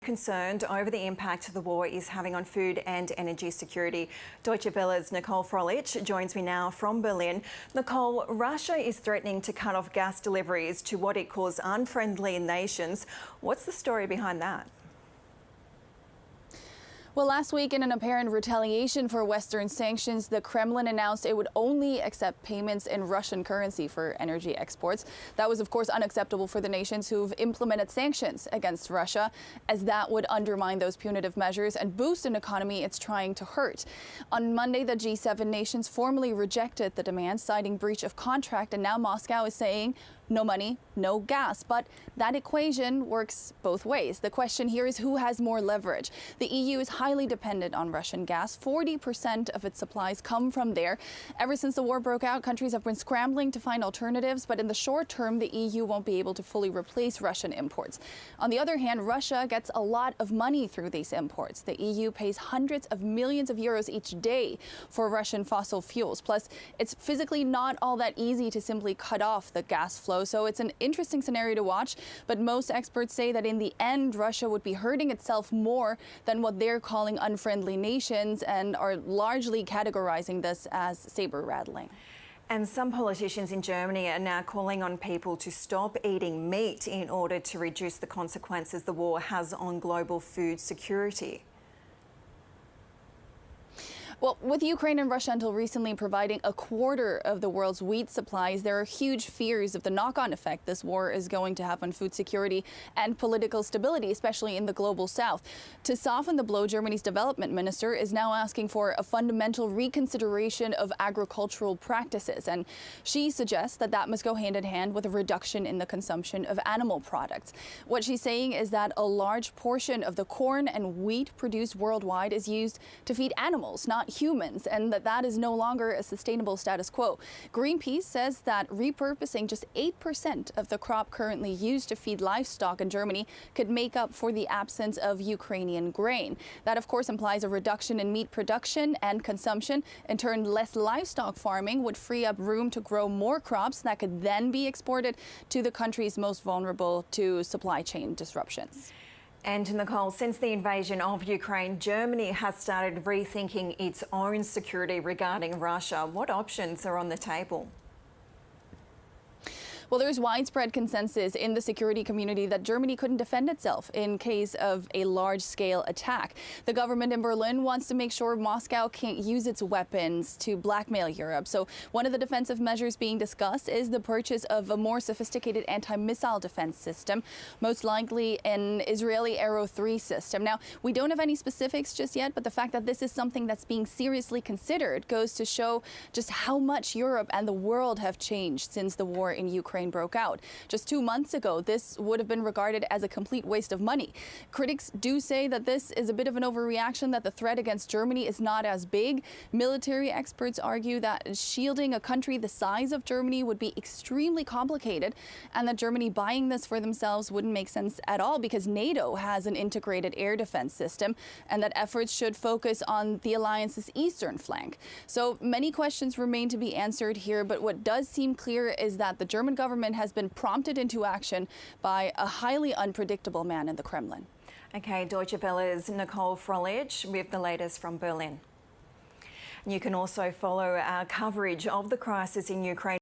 Concerned over the impact the war is having on food and energy security. Deutsche Welle's Nicole joins me now from Berlin. Nicole, Russia is threatening to cut off gas deliveries to what it calls unfriendly nations. What's the story behind that? Well, last week, in an apparent retaliation for Western sanctions, the Kremlin announced it would only accept payments in Russian currency for energy exports. That was, of course, unacceptable for the nations who've implemented sanctions against Russia, as that would undermine those punitive measures and boost an economy it's trying to hurt. On Monday, the G7 nations formally rejected the demand, citing breach of contract, and now Moscow is saying no money, no gas. But that equation works both ways. The question here is who has more leverage. The EU is highly dependent on Russian gas. 40% of its supplies come from there. Ever since the war broke out, countries have been scrambling to find alternatives, but in the short term, the EU won't be able to fully replace Russian imports. On the other hand, Russia gets a lot of money through these imports. The EU pays hundreds of millions of euros each day for Russian fossil fuels. Plus, it's physically not all that easy to simply cut off the gas flow. So it's an interesting scenario to watch, but most experts say that in the end, Russia would be hurting itself more than what they're calling unfriendly nations, and are largely categorizing this as saber rattling. And some politicians in Germany are now calling on people to stop eating meat in order to reduce the consequences the war has on global food security. Well, with Ukraine and Russia until recently providing a quarter of the world's wheat supplies, there are huge fears of the knock-on effect this war is going to have on food security and political stability, especially in the global south. To soften the blow, Germany's development minister is now asking for a fundamental reconsideration of agricultural practices. And she suggests that that must go hand in hand with a reduction in the consumption of animal products. What she's saying is that a large portion of the corn and wheat produced worldwide is used to feed animals, not humans, and that is no longer a sustainable status quo. Greenpeace says that repurposing just 8% of the crop currently used to feed livestock in Germany could make up for the absence of Ukrainian grain. That, of course, implies a reduction in meat production and consumption. In turn, less livestock farming would free up room to grow more crops that could then be exported to the countries most vulnerable to supply chain disruptions. And Nicole, since the invasion of Ukraine, Germany has started rethinking its own security regarding Russia. What options are on the table? Well, there's widespread consensus in the security community that Germany couldn't defend itself in case of a large-scale attack. The government in Berlin wants to make sure Moscow can't use its weapons to blackmail Europe. So one of the defensive measures being discussed is the purchase of a more sophisticated anti-missile defense system, most likely an Israeli Arrow 3 system. Now, we don't have any specifics just yet, but the fact that this is something that's being seriously considered goes to show just how much Europe and the world have changed since the war in Ukraine broke out. Just 2 months ago, this would have been regarded as a complete waste of money. Critics do say that this is a bit of an overreaction, that the threat against Germany is not as big. Military experts argue that shielding a country the size of Germany would be extremely complicated, and that Germany buying this for themselves wouldn't make sense at all because NATO has an integrated air defense system, and that efforts should focus on the alliance's eastern flank. So many questions remain to be answered here, but what does seem clear is that the German government has been prompted into action by a highly unpredictable man in the Kremlin. Okay, Deutsche Welle's Nicole with the latest from Berlin. You can also follow our coverage of the crisis in Ukraine